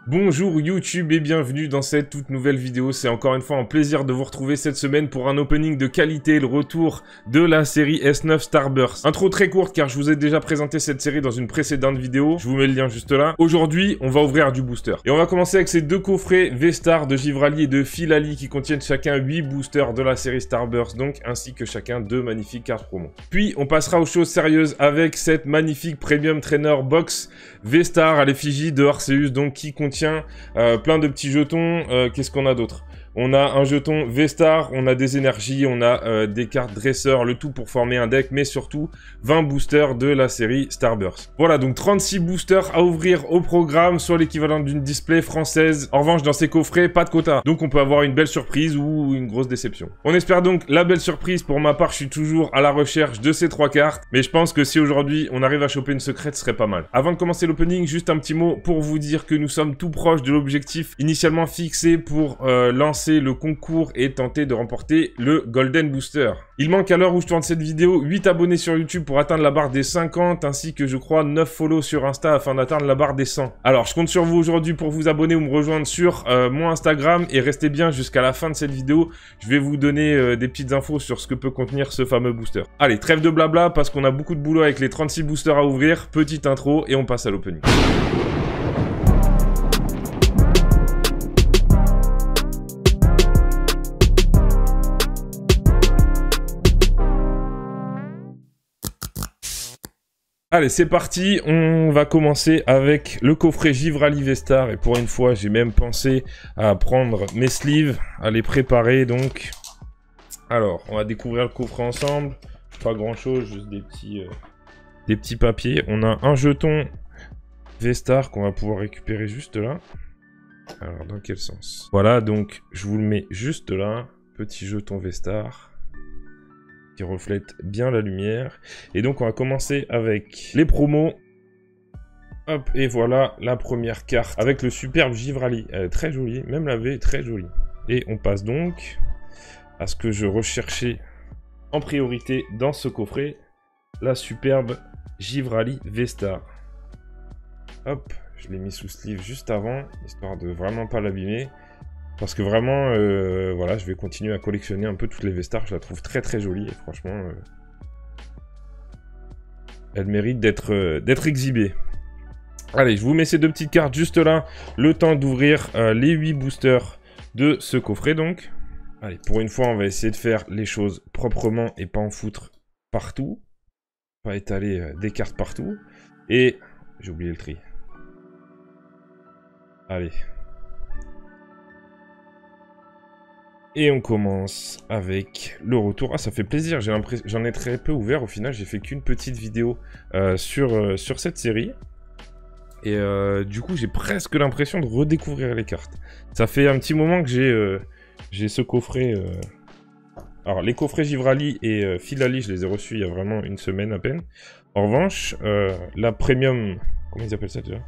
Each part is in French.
Bonjour YouTube et bienvenue dans cette toute nouvelle vidéo. C'est encore une fois un plaisir de vous retrouver cette semaine pour un opening de qualité, le retour de la série S9 Starburst. Intro très courte car je vous ai déjà présenté cette série dans une précédente vidéo. Je vous mets le lien juste là. Aujourd'hui, on va ouvrir du booster. Et on va commencer avec ces deux coffrets V-Star de Givrali et de Filali qui contiennent chacun 8 boosters de la série Starburst, donc ainsi que chacun 2 magnifiques cartes promo. Puis on passera aux choses sérieuses avec cette magnifique Premium Trainer Box V-Star à l'effigie de Arceus, donc qui contient plein de petits jetons. Qu'est-ce qu'on a d'autre? On a un jeton V-Star, on a des énergies, on a des cartes dresseurs, le tout pour former un deck, mais surtout 20 boosters de la série Starburst. Voilà, donc 36 boosters à ouvrir au programme, soit l'équivalent d'une display française. En revanche, dans ces coffrets, pas de quota. Donc on peut avoir une belle surprise ou une grosse déception. On espère donc la belle surprise. Pour ma part, je suis toujours à la recherche de ces 3 cartes, mais je pense que si aujourd'hui on arrive à choper une secrète, ce serait pas mal. Avant de commencer l'opening, juste un petit mot pour vous dire que nous sommes tout proches de l'objectif initialement fixé pour lancer le concours et tenter de remporter le Golden Booster. Il manque à l'heure où je tourne cette vidéo 8 abonnés sur YouTube pour atteindre la barre des 50 ainsi que je crois 9 follow sur Insta afin d'atteindre la barre des 100. Alors je compte sur vous aujourd'hui pour vous abonner ou me rejoindre sur mon Instagram et restez bien jusqu'à la fin de cette vidéo. Je vais vous donner des petites infos sur ce que peut contenir ce fameux booster. Allez, trêve de blabla parce qu'on a beaucoup de boulot avec les 36 boosters à ouvrir. Petite intro et on passe à l'opening. Allez, c'est parti, on va commencer avec le coffret Givrali V-Star. Et pour une fois, j'ai même pensé à prendre mes sleeves, à les préparer donc. Alors, on va découvrir le coffret ensemble. Pas grand chose, juste des petits papiers. On a un jeton V-Star qu'on va pouvoir récupérer juste là. Alors, dans quel sens? Voilà, donc je vous le mets juste là. Petit jeton V-Star qui reflète bien la lumière. Et donc, on va commencer avec les promos. Hop, et voilà la première carte avec le superbe Givrali. Elle est très jolie, même la V est très jolie. Et on passe donc à ce que je recherchais en priorité dans ce coffret, la superbe Givrali V-Star. Hop, je l'ai mis sous sleeve juste avant, histoire de vraiment pas l'abîmer. Parce que vraiment, voilà, je vais continuer à collectionner un peu toutes les V-Stars. Je la trouve très très jolie et franchement, elle mérite d'être exhibée. Allez, je vous mets ces deux petites cartes juste là. Le temps d'ouvrir les 8 boosters de ce coffret donc. Allez, pour une fois, on va essayer de faire les choses proprement et pas en foutre partout. Pas étaler des cartes partout. Et j'ai oublié le tri. Allez. Et on commence avec le retour. Ah, ça fait plaisir, j'en ai très peu ouvert. Au final, j'ai fait qu'une petite vidéo sur cette série. Et du coup, j'ai presque l'impression de redécouvrir les cartes. Ça fait un petit moment que j'ai ce coffret. Alors, les coffrets Givrali et Filali, je les ai reçus il y a vraiment une semaine à peine. En revanche, la Premium... Comment ils appellent ça déjà?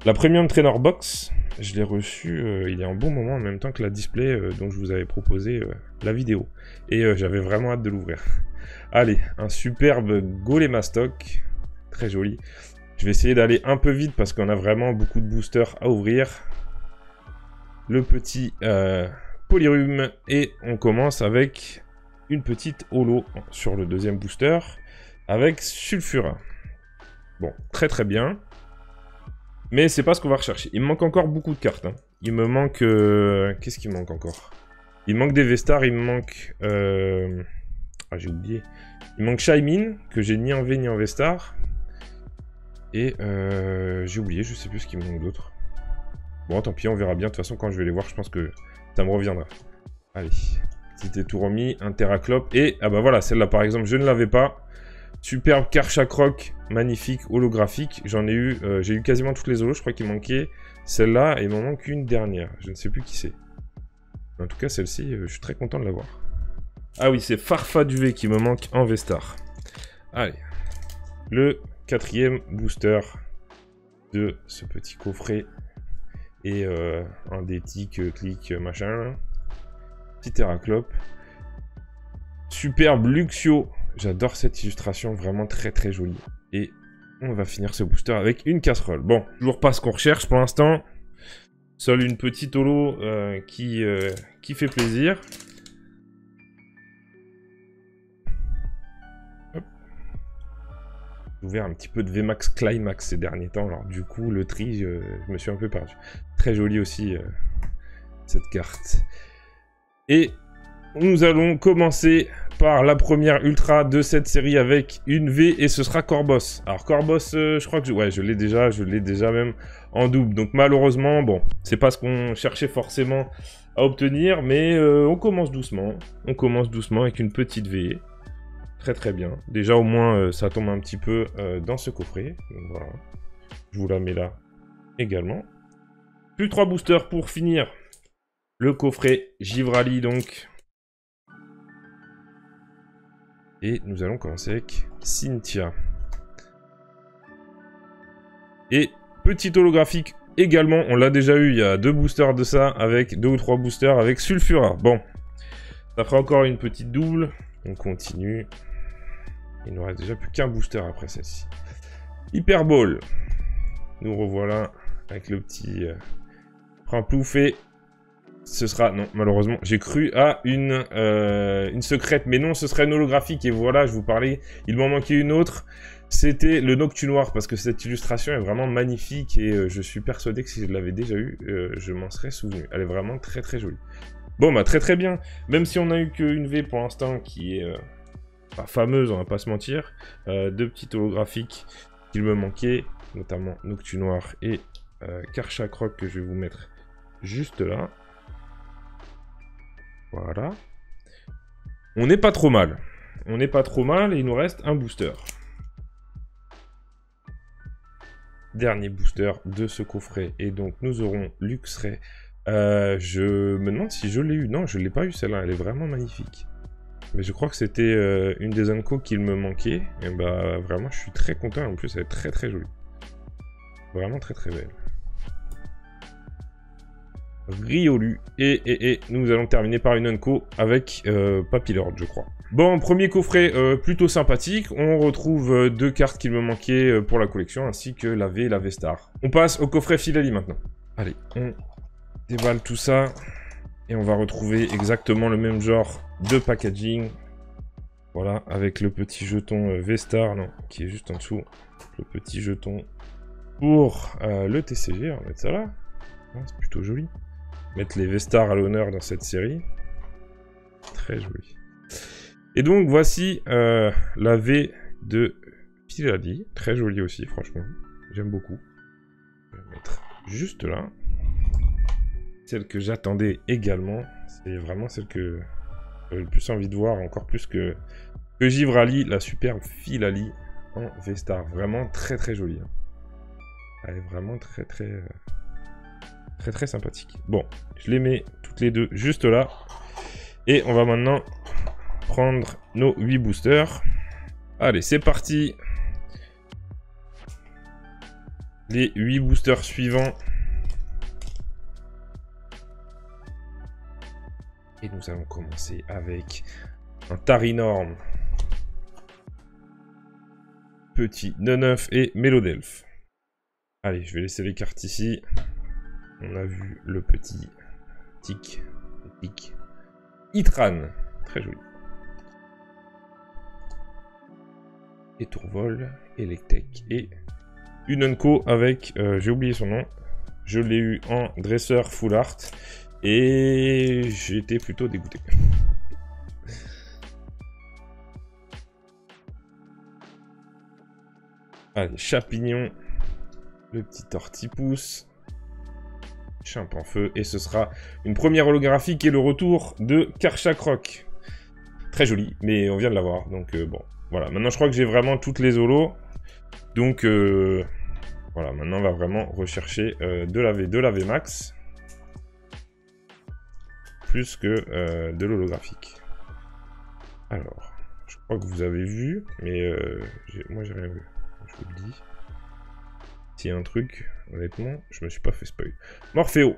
La Premium Trainer Box, je l'ai reçue il y a un bon moment, en même temps que la display dont je vous avais proposé la vidéo. Et j'avais vraiment hâte de l'ouvrir. Allez, un superbe Golémastoc, très joli. Je vais essayer d'aller un peu vite parce qu'on a vraiment beaucoup de boosters à ouvrir. Le petit Polyrume, et on commence avec une petite holo sur le deuxième booster, avec Sulfura. Bon, très très bien. Mais c'est pas ce qu'on va rechercher. Il me manque encore beaucoup de cartes. Hein. Il me manque... Qu'est-ce qu'il me manque encore? Il me manque des V-Stars, il me manque... Ah, j'ai oublié. Il me manque Shaymin, que j'ai ni en V ni en V-Star. Et j'ai oublié, je sais plus ce qu'il me manque d'autre. Bon, tant pis, on verra bien. De toute façon, quand je vais les voir, je pense que ça me reviendra. Allez. C'était tout remis, un Terraclope. Et, ah bah voilà, celle-là par exemple, je ne l'avais pas. Superbe Karchakroc, magnifique, holographique. J'en ai eu, j'ai eu quasiment toutes les holos. Je crois qu'il manquait celle-là et il m'en manque une dernière. Je ne sais plus qui c'est. En tout cas, celle-ci, je suis très content de l'avoir. Ah oui, c'est Farfaduvé qui me manque en V-Star. Allez, le 4e booster de ce petit coffret. Et un des tics, clics, machin. Petit Terraclope. Superbe Luxio. J'adore cette illustration, vraiment très très jolie. Et on va finir ce booster avec une casserole. Bon, toujours pas ce qu'on recherche pour l'instant. Seule une petite holo qui fait plaisir. J'ai ouvert un petit peu de VMAX Climax ces derniers temps, alors du coup le tri, je me suis un peu perdu. Très jolie aussi cette carte. Et nous allons commencer par la première ultra de cette série avec une V et ce sera Corboss. Alors Corboss, je crois que je l'ai déjà même en double. Donc malheureusement, bon, c'est pas ce qu'on cherchait forcément à obtenir, mais on commence doucement. On commence doucement avec une petite V. Très très bien. Déjà au moins ça tombe un petit peu dans ce coffret. Donc voilà. Je vous la mets là également. Plus 3 boosters pour finir le coffret Givrali donc. Et nous allons commencer avec Cynthia. Et petit holographique également, on l'a déjà eu, il y a 2 boosters de ça, avec 2 ou 3 boosters avec Sulfura. Bon, ça fera encore une petite double. On continue. Il ne nous reste déjà plus qu'un booster après celle-ci. Hyperball. Nous revoilà avec le petit Primplouf et ce sera... Non, malheureusement, j'ai cru à une secrète, mais non, ce serait une holographique. Et voilà, je vous parlais, il m'en manquait une autre. C'était le Noctu Noir, parce que cette illustration est vraiment magnifique et je suis persuadé que si je l'avais déjà eu, je m'en serais souvenu. Elle est vraiment très très jolie. Bon, bah très très bien. Même si on n'a eu qu'une V pour l'instant qui est pas fameuse, on va pas se mentir. 2 petites holographiques qu'il me manquait, notamment Noctu Noir et Karchak Rock que je vais vous mettre juste là. Voilà. On n'est pas trop mal. On n'est pas trop mal et il nous reste un booster. Dernier booster de ce coffret. Et donc nous aurons Luxray. Je me demande si je l'ai eu. Non, je ne l'ai pas eu celle-là. Elle est vraiment magnifique. Mais je crois que c'était une des Unco qu'il me manquait. Et bah vraiment, je suis très content. En plus, elle est très très jolie. Vraiment très très belle. Riolu. Et nous allons terminer par une Unco avec Papillard, je crois. Bon, premier coffret plutôt sympathique. On retrouve 2 cartes qu'il me manquaient pour la collection, ainsi que la V et la V-Star. On passe au coffret Filali maintenant. Allez, on déballe tout ça. Et on va retrouver exactement le même genre de packaging. Voilà, avec le petit jeton V-Star, non, qui est juste en dessous. Le petit jeton pour le TCG. On va mettre ça là. C'est plutôt joli. Mettre les V-Stars à l'honneur dans cette série. Très joli. Et donc, voici la V de Filali. Très jolie aussi, franchement. J'aime beaucoup. Je vais la mettre juste là. Celle que j'attendais également. C'est vraiment celle que j'avais le plus envie de voir, encore plus que Givrali, la superbe Filali en V-Star. Vraiment très très jolie. Elle est vraiment très très sympathique. Bon, je les mets toutes les deux juste là. Et on va maintenant prendre nos 8 boosters. Allez, c'est parti. Les 8 boosters suivants. Et nous allons commencer avec un Tarinorm, petit Neneuf et Mélodelphe. Allez, je vais laisser les cartes ici. On a vu le petit Tic. Itran, très joli. Et Tourvol, Electek et une Unco avec, j'ai oublié son nom, je l'ai eu en dresseur full art et j'étais plutôt dégoûté. Allez, Chapignon, le petit Tortipousse, Chimpanfeu, et ce sera une première holographie qui est le retour de Karchak Rock. Très joli, mais on vient de l'avoir, donc bon. Voilà, maintenant je crois que j'ai vraiment toutes les holos. Donc voilà, maintenant on va vraiment rechercher de la VMAX. Plus que de l'holographique. Alors, je crois que vous avez vu, mais moi j'ai rien vu. Je vous le dis. S'il y a un truc, honnêtement, je me suis pas fait spoil. Morpheo.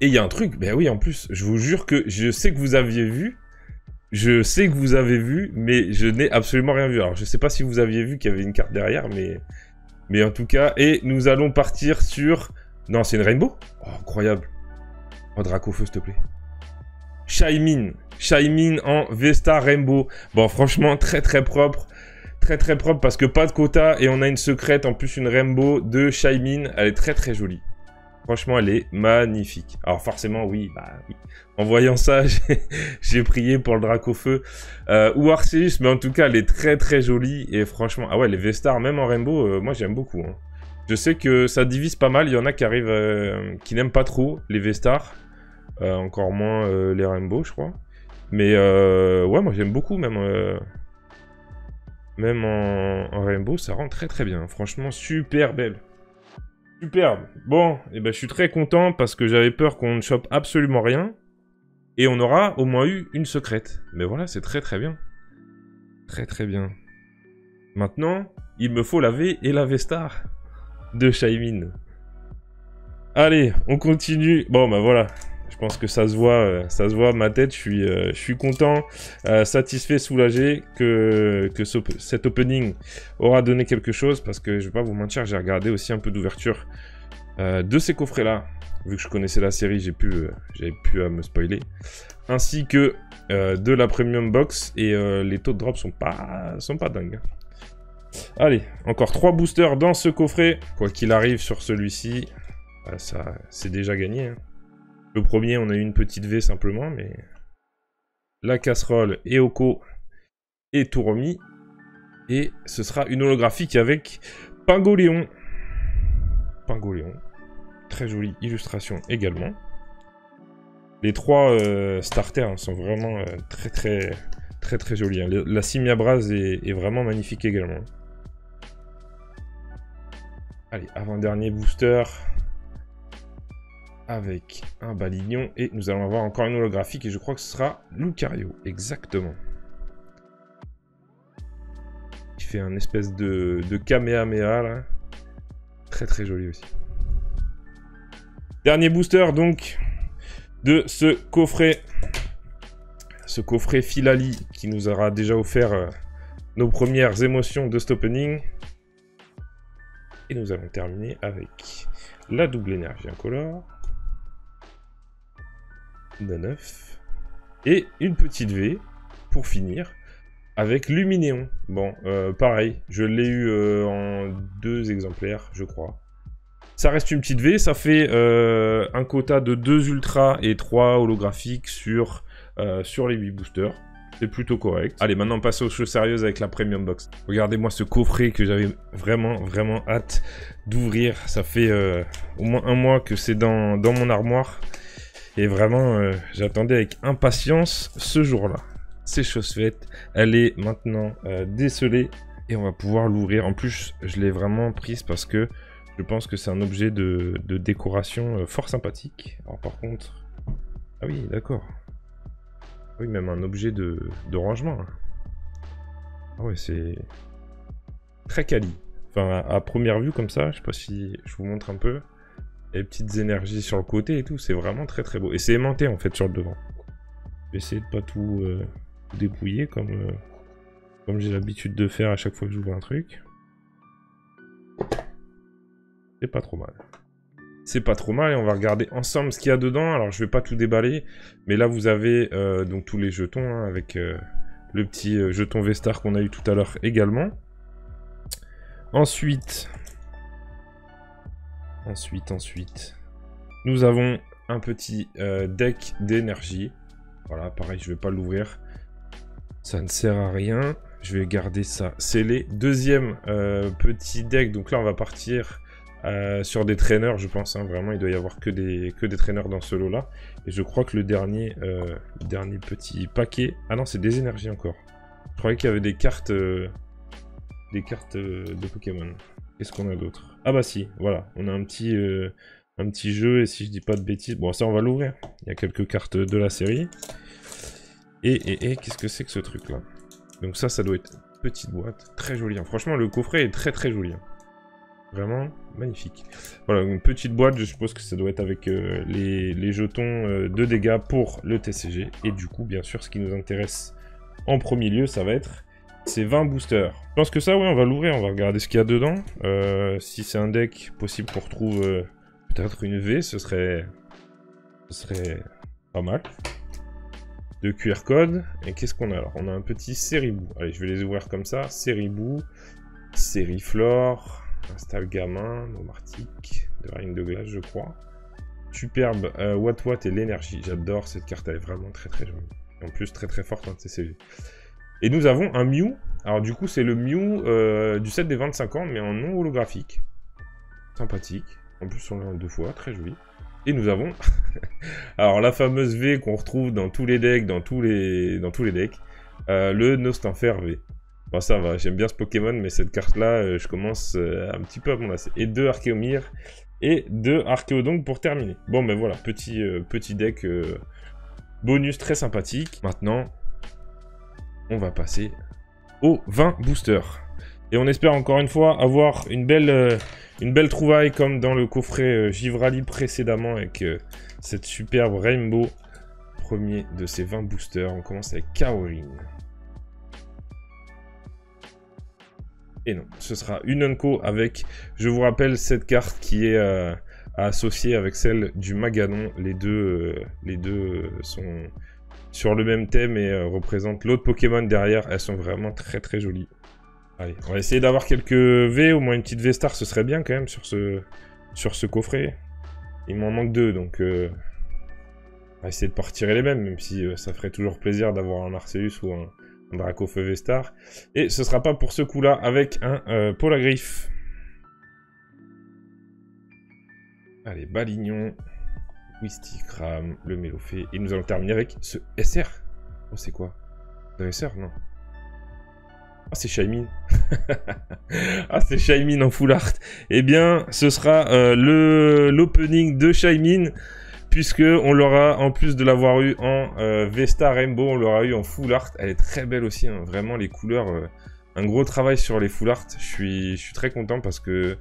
Et il y a un truc, ben oui, en plus, je vous jure que je sais que vous aviez vu. Je sais que vous avez vu, mais je n'ai absolument rien vu. Alors, je sais pas si vous aviez vu qu'il y avait une carte derrière, mais en tout cas... Et nous allons partir sur Non, c'est une Rainbow? Oh, incroyable. Oh, Dracofeu, s'il te plaît. Shaymin en V-Star Rainbow. Bon, franchement, très propre. Très propre parce que pas de quota et on a une secrète, en plus une Rainbow de Shaymin. Elle est très jolie. Franchement, elle est magnifique. Alors forcément, oui, bah oui. En voyant ça, j'ai prié pour le Dracofeu ou Arceus, mais en tout cas, elle est très jolie. Et franchement, ah ouais, les V-Star, même en Rainbow, moi j'aime beaucoup. Hein. Je sais que ça divise pas mal. Il y en a qui arrivent, qui n'aiment pas trop les V-Star. Encore moins les Rainbow, je crois. Mais ouais, moi j'aime beaucoup, même en Rainbow, ça rend très bien. Franchement, super belle. Superbe. Bon, et ben je suis très content parce que j'avais peur qu'on ne chope absolument rien. Et on aura au moins eu une secrète. Mais voilà, c'est très bien. Très bien. Maintenant, il me faut la V et la V-Star de Shaymin. Allez, on continue. Bon, bah voilà. Je pense que ça se voit ma tête. Je suis content, satisfait, soulagé que cet opening aura donné quelque chose. Parce que je vais pas vous mentir, j'ai regardé aussi un peu d'ouverture de ces coffrets-là. Vu que je connaissais la série, j'avais pu me spoiler. Ainsi que de la Premium Box. Et les taux de drop sont pas dingues. Allez, encore 3 boosters dans ce coffret. Quoi qu'il arrive sur celui-ci, ça c'est déjà gagné. Hein. Le premier, on a eu une petite V simplement, mais... La casserole, Eoko et tout remis. Et ce sera une holographique avec Pingoléon. Pingoléon. Très jolie illustration également. Les 3 starters hein, sont vraiment très jolis. Hein. La Simiabras est vraiment magnifique également. Allez, avant-dernier booster. Avec un Balignon. Et nous allons avoir encore une holographique. Et je crois que ce sera Lucario. Exactement. Qui fait un espèce de Kamehameha là. Très joli aussi. Dernier booster donc de ce coffret. Ce coffret Filali qui nous aura déjà offert nos premières émotions de cet opening. Et nous allons terminer avec la double énergie incolore. De 9. Et une petite V pour finir avec Luminéon. Bon, pareil, je l'ai eu en 2 exemplaires, je crois. Ça reste une petite V, ça fait un quota de 2 ultras et 3 holographiques sur les 8 boosters. C'est plutôt correct. Allez, maintenant on passe aux choses sérieuses avec la Premium Box. Regardez-moi ce coffret que j'avais vraiment hâte d'ouvrir. Ça fait au moins 1 mois que c'est dans mon armoire. Et vraiment, j'attendais avec impatience ce jour-là. C'est chose faite. Elle est maintenant décelée. Et on va pouvoir l'ouvrir. En plus, je l'ai vraiment prise parce que je pense que c'est un objet de décoration fort sympathique. Alors par contre... Ah oui, d'accord. Oui, même un objet de rangement. Ah ouais, c'est... Très quali. Enfin, à première vue, comme ça, je sais pas si je vous montre un peu. Les petites énergies sur le côté et tout, c'est vraiment très beau. Et c'est aimanté en fait sur le devant. Je vais essayer de pas tout dépouiller comme j'ai l'habitude de faire à chaque fois que j'ouvre un truc. C'est pas trop mal. C'est pas trop mal et on va regarder ensemble ce qu'il y a dedans. Alors je vais pas tout déballer, mais là vous avez donc tous les jetons hein, avec le petit jeton V-Star qu'on a eu tout à l'heure également. Ensuite, nous avons un petit deck d'énergie. Voilà, pareil, je vais pas l'ouvrir. Ça ne sert à rien. Je vais garder ça scellé. Deuxième petit deck. Donc là, on va partir sur des traîneurs, je pense. Hein, vraiment, il doit y avoir que des traîneurs dans ce lot-là. Et je crois que le dernier petit paquet... Ah non, c'est des énergies encore. Je croyais qu'il y avait des cartes de Pokémon. Qu'est-ce qu'on a d'autre? Ah bah si, voilà. On a un petit jeu, et si je dis pas de bêtises... Bon, ça, on va l'ouvrir. Il y a quelques cartes de la série. Et qu'est-ce que c'est que ce truc-là? Donc ça doit être une petite boîte. Très jolie. Hein. Franchement, le coffret est très joli. Hein. Vraiment magnifique. Voilà, une petite boîte. Je suppose que ça doit être avec les jetons de dégâts pour le TCG. Et du coup, bien sûr, ce qui nous intéresse en premier lieu, ça va être... C'est 20 boosters. Je pense que ça, ouais, on va l'ouvrir, on va regarder ce qu'il y a dedans. Si c'est un deck, possible qu'on retrouve Peut-être une V, ce serait pas mal. De QR code. Et qu'est-ce qu'on a alors? On a un petit Séribou. Allez, je vais les ouvrir comme ça. Séribou, Sériflore, Instalgamin, Nomartic, de Ring de glace, je crois. Superbe, Watt et l'énergie. J'adore cette carte, elle est vraiment très très jolie. Et en plus, très très forte en TCG. Et nous avons un Mew. Alors du coup, c'est le Mew du set des 25 ans, mais en non holographique. Sympathique. En plus, on l'a 2 fois, très joli. Et nous avons... alors, la fameuse V qu'on retrouve dans tous les decks, dans tous les decks. Le Nostanfer V. Bon, ça va, j'aime bien ce Pokémon, mais cette carte-là, je commence un petit peu à m'en lasser. Et 2 Archéomir et 2 Archéodonk pour terminer. Bon, ben voilà, petit deck bonus très sympathique. Maintenant, on va passer aux 20 boosters. Et on espère encore une fois avoir une belle trouvaille comme dans le coffret Givrali précédemment avec cette superbe Rainbow. Premier de ces 20 boosters, on commence avec Kaorin. Et non, ce sera une Unco avec, je vous rappelle, cette carte qui est associée avec celle du Maganon. Les deux sont sur le même thème et représentent l'autre Pokémon derrière. Elles sont vraiment très très jolies. Allez, on va essayer d'avoir quelques V, au moins une petite V-Star, ce serait bien quand même sur ce coffret. Il m'en manque 2, donc on va essayer de pas retirer les mêmes, même si ça ferait toujours plaisir d'avoir un Arceus ou un Dracofeu V-Star. Et ce sera pas pour ce coup-là avec un Polagriffe. Allez, Balignon, Wistikram, le Mélofée. Et nous allons terminer avec ce SR. Oh, c'est quoi? Le SR, non? Ah, c'est Shaymin. Ah, c'est Shaymin en full art. Eh bien, ce sera l'opening de Shaymin, puisque on l'aura, en plus de l'avoir eu en V-Star Rainbow, on l'aura eu en full art. Elle est très belle aussi, hein. Vraiment, les couleurs, un gros travail sur les full art. Je suis très content parce que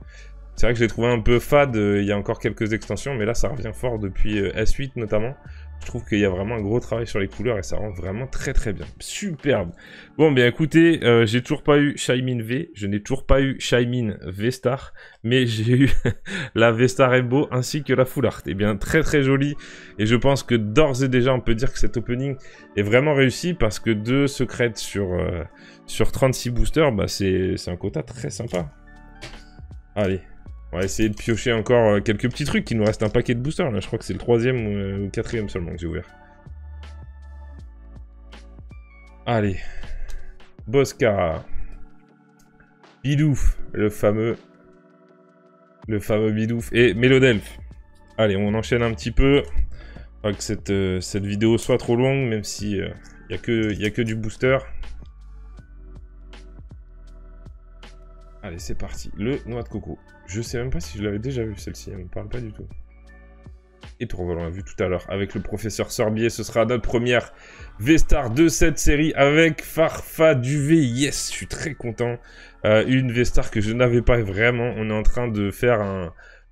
c'est vrai que je l'ai trouvé un peu fade, il y a encore quelques extensions, mais là, ça revient fort depuis S8 notamment. Je trouve qu'il y a vraiment un gros travail sur les couleurs et ça rend vraiment très très bien. Superbe. Bon, bien écoutez, j'ai toujours pas eu Shaymin V, je n'ai toujours pas eu Shaymin V-Star, mais j'ai eu la V-Star Rainbow ainsi que la Full Art. Et bien, très très joli. Et je pense que d'ores et déjà, on peut dire que cet opening est vraiment réussi parce que 2 secrètes sur 36 boosters, bah, c'est un quota très sympa. Allez. On va essayer de piocher encore quelques petits trucs. Il nous reste un paquet de boosters. Là, je crois que c'est le 3e ou 4e seulement que j'ai ouvert. Allez. Boscara. Bidouf. Le fameux Bidouf. Et Mélodelphe. Allez, on enchaîne un petit peu. Pas que cette vidéo soit trop longue, même si il n'y a que du booster. Allez, c'est parti. Le noix de coco. Je sais même pas si je l'avais déjà vu, celle-ci. Elle me parle pas du tout. Et Tourval, on l'a vu tout à l'heure. Avec le professeur Sorbier, ce sera notre première V-Star de cette série avec Farfaduvé. Yes, je suis très content. Une V-Star que je n'avais pas vraiment. On est en train de faire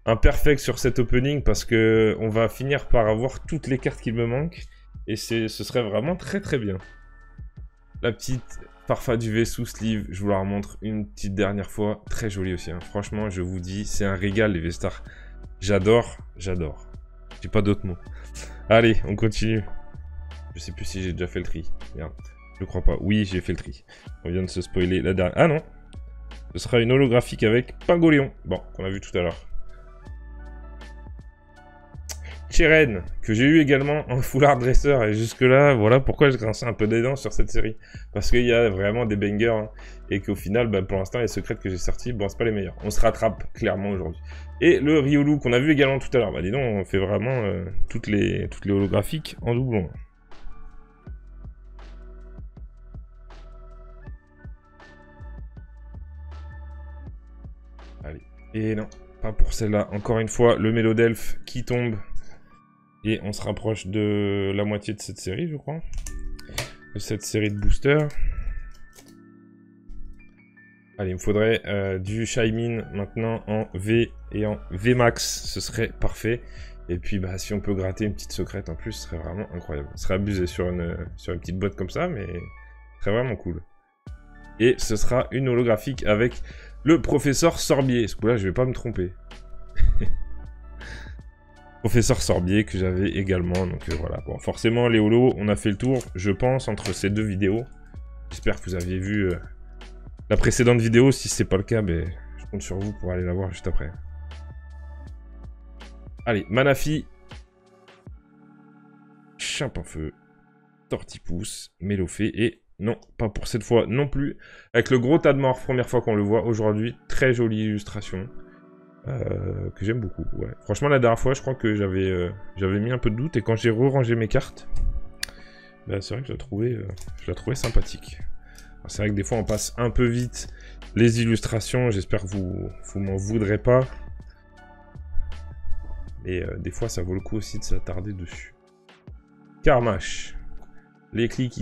un perfect sur cet opening parce que on va finir par avoir toutes les cartes qu'il me manquent. Et ce serait vraiment très très bien. La petite... Farfaduvé sous sleeve, je vous la remontre une petite dernière fois. Très jolie aussi, hein. Franchement, je vous dis, c'est un régal les V-Stars. J'adore, j'adore. J'ai pas d'autres mots. Allez, on continue. Je sais plus si j'ai déjà fait le tri. Merde, je crois pas. Oui, j'ai fait le tri. On vient de se spoiler la dernière. Ah non, ce sera une holographique avec Pingoléon. Bon, qu'on a vu tout à l'heure. Cheren, que j'ai eu également en full art dresseur, et jusque là, voilà pourquoi je grinçais un peu des dents sur cette série. Parce qu'il y a vraiment des bangers, hein, et qu'au final, bah, pour l'instant, les secrets que j'ai sortis, bon, c'est pas les meilleurs. On se rattrape clairement aujourd'hui. Et le Riolu qu'on a vu également tout à l'heure, bah dis donc, on fait vraiment toutes les holographiques en doublon. Allez, et non, pas pour celle-là. Encore une fois, le Mélodelphe qui tombe. Et on se rapproche de la moitié de cette série, je crois. De cette série de boosters. Allez, il me faudrait du Shaymin maintenant en V et en VMAX. Ce serait parfait. Et puis, bah, si on peut gratter une petite secrète en plus, ce serait vraiment incroyable. Ce serait abusé sur une petite boîte comme ça, mais ce serait vraiment cool. Et ce sera une holographique avec le professeur Sorbier. Ce coup-là, je vais pas me tromper. Professeur Sorbier que j'avais également. Donc voilà, bon, forcément les holos, on a fait le tour, je pense, entre ces deux vidéos. J'espère que vous aviez vu la précédente vidéo. Si c'est pas le cas, ben, je compte sur vous pour aller la voir juste après. Allez, Manafi, Chimpafeu, Tortipousse, Mélofée et non, pas pour cette fois non plus. Avec le gros tas de morts, première fois qu'on le voit aujourd'hui. Très jolie illustration. Que j'aime beaucoup, ouais. Franchement, la dernière fois, je crois que j'avais mis un peu de doute. Et quand j'ai re-rangé mes cartes, bah, c'est vrai que je la trouvais sympathique. C'est vrai que des fois, on passe un peu vite les illustrations. J'espère que vous m'en voudrez pas. Et des fois, ça vaut le coup aussi de s'attarder dessus. Carmache. Les clics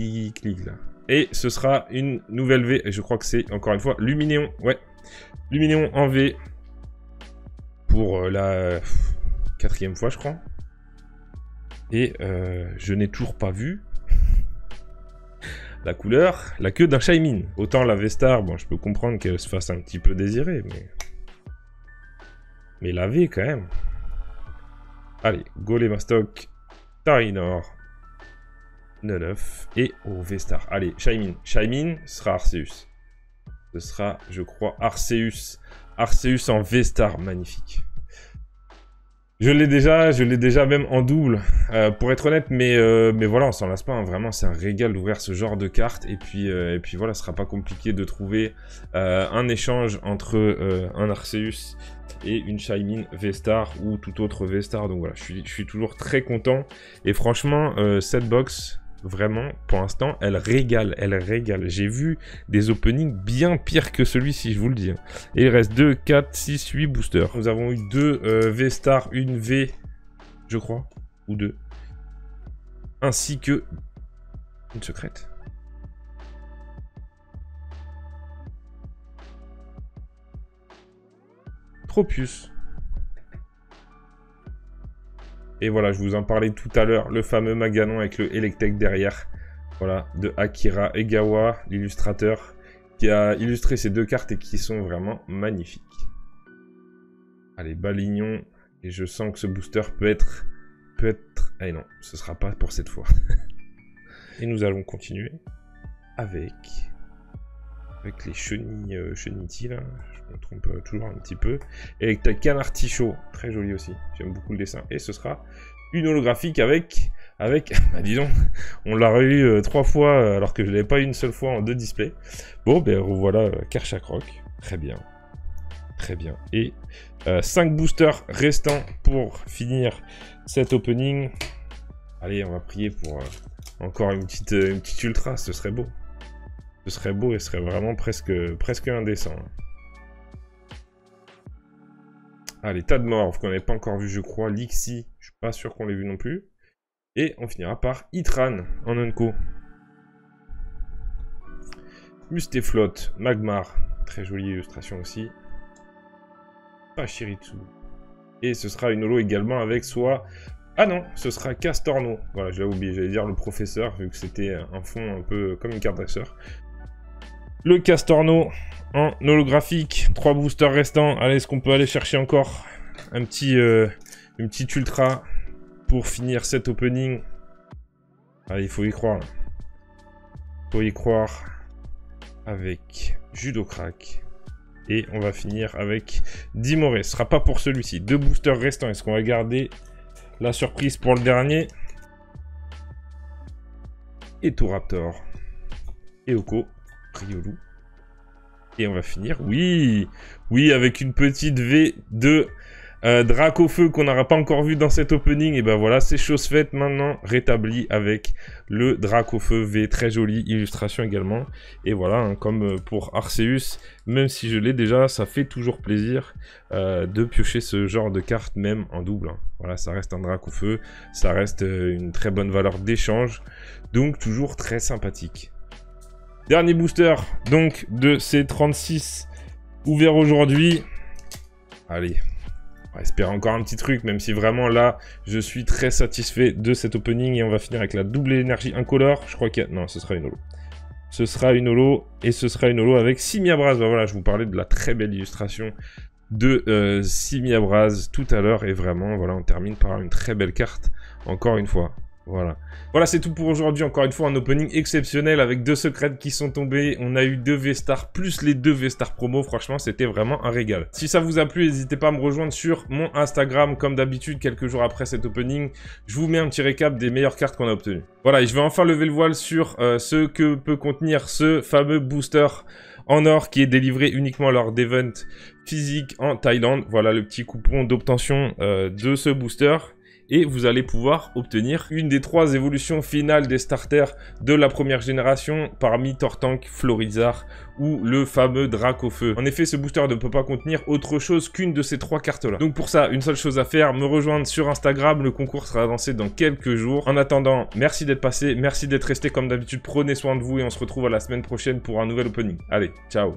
là. Et ce sera une nouvelle V. Et je crois que c'est, encore une fois, Luminéon. Ouais. Luminéon en V. Pour la 4e fois, je crois. Et je n'ai toujours pas vu la couleur, la queue d'un Shaymin. Autant la V-Star, bon, je peux comprendre qu'elle se fasse un petit peu désirer, mais la V, quand même. Allez, Golémastoc, Tarinor, 9 et au V-Star. Allez, Shaymin. Shaymin sera Arceus. Ce sera, je crois, Arceus. Arceus en V-Star, magnifique. Je l'ai déjà même en double, pour être honnête, mais voilà, on s'en lasse pas, hein. Vraiment, c'est un régal d'ouvrir ce genre de cartes, et puis voilà, ce sera pas compliqué de trouver un échange entre un Arceus et une Shaymin V-Star, ou tout autre V-Star, donc voilà, je suis toujours très content, et franchement, cette box... Vraiment, pour l'instant, elle régale, J'ai vu des openings bien pires que celui-ci, je vous le dis. Et il reste 2, 4, 6, 8 boosters. Nous avons eu 2 V-Star, une V, je crois, ou 2. Ainsi que une secrète. Tropius. Et voilà, je vous en parlais tout à l'heure, le fameux Maganon avec le Electek derrière. Voilà, de Akira Egawa, l'illustrateur, qui a illustré ces deux cartes et qui sont vraiment magnifiques. Allez, Balignon. Et je sens que ce booster peut être... Allez non, ce sera pas pour cette fois. Et nous allons continuer avec les chenilles là. Je me trompe toujours un petit peu. Et avec ta canard tichot, très joli aussi. J'aime beaucoup le dessin. Et ce sera une holographique avec bah disons, on l'a eu 3 fois alors que je l'avais pas eu une seule fois en 2 displays. Bon, ben voilà Kerchakroc. Très bien. Très bien. Et 5 boosters restants pour finir cet opening. Allez, on va prier pour encore une petite ultra, ce serait beau. Ce serait beau et ce serait vraiment presque indécent. Allez, tas de morts, qu'on n'avait pas encore vu, je crois. Lixi, je suis pas sûr qu'on l'ait vu non plus. Et on finira par Itran en Unco. Mustéflotte, Magmar, très jolie illustration aussi. Pachirisu. Et ce sera une holo également avec soit... Ah non, ce sera Castorno. Voilà, je l'ai oublié, j'allais dire le professeur, vu que c'était un fond un peu comme une carte d'accessoire. Le Castorno en holographique, 3 boosters restants. Allez, est-ce qu'on peut aller chercher encore une petite ultra pour finir cet opening? Allez, il faut y croire. Il faut y croire avec Judocrack. Et on va finir avec Dimoré. Ce sera pas pour celui-ci. 2 boosters restants. Est-ce qu'on va garder la surprise pour le dernier? Et Raptor. Et Oko. Riolu. Et on va finir, oui, avec une petite V de Dracofeu qu'on n'aura pas encore vu dans cet opening. Et ben voilà, c'est chose faite maintenant, rétabli avec le Dracofeu V, très jolie illustration également. Et voilà, hein, comme pour Arceus, même si je l'ai déjà, ça fait toujours plaisir de piocher ce genre de carte, même en double. Hein. Voilà, ça reste un Dracofeu, ça reste une très bonne valeur d'échange, donc toujours très sympathique. Dernier booster, donc, de ces 36 ouverts aujourd'hui. Allez, on va espérer encore un petit truc, même si vraiment là, je suis très satisfait de cet opening. Et on va finir avec la double énergie incolore. Je crois qu'il y a... Non, ce sera une holo. Ce sera une holo, et ce sera une holo avec Simiabras. Bah, voilà, je vous parlais de la très belle illustration de Simiabraz tout à l'heure. Et vraiment, voilà, on termine par une très belle carte, encore une fois. Voilà. Voilà, c'est tout pour aujourd'hui. Encore une fois, un opening exceptionnel avec 2 secrets qui sont tombés. On a eu 2 V-Stars plus les 2 V-Stars promo. Franchement, c'était vraiment un régal. Si ça vous a plu, n'hésitez pas à me rejoindre sur mon Instagram. Comme d'habitude, quelques jours après cet opening, je vous mets un petit récap des meilleures cartes qu'on a obtenues. Voilà, et je vais enfin lever le voile sur ce que peut contenir ce fameux booster en or qui est délivré uniquement lors d'event physique en Thaïlande. Voilà le petit coupon d'obtention de ce booster. Et vous allez pouvoir obtenir une des 3 évolutions finales des starters de la première génération parmi Tortank, Florizarre ou le fameux Dracofeu. En effet, ce booster ne peut pas contenir autre chose qu'une de ces 3 cartes-là. Donc pour ça, une seule chose à faire, me rejoindre sur Instagram. Le concours sera lancé dans quelques jours. En attendant, merci d'être passé, merci d'être resté comme d'habitude. Prenez soin de vous et on se retrouve à la semaine prochaine pour un nouvel opening. Allez, ciao!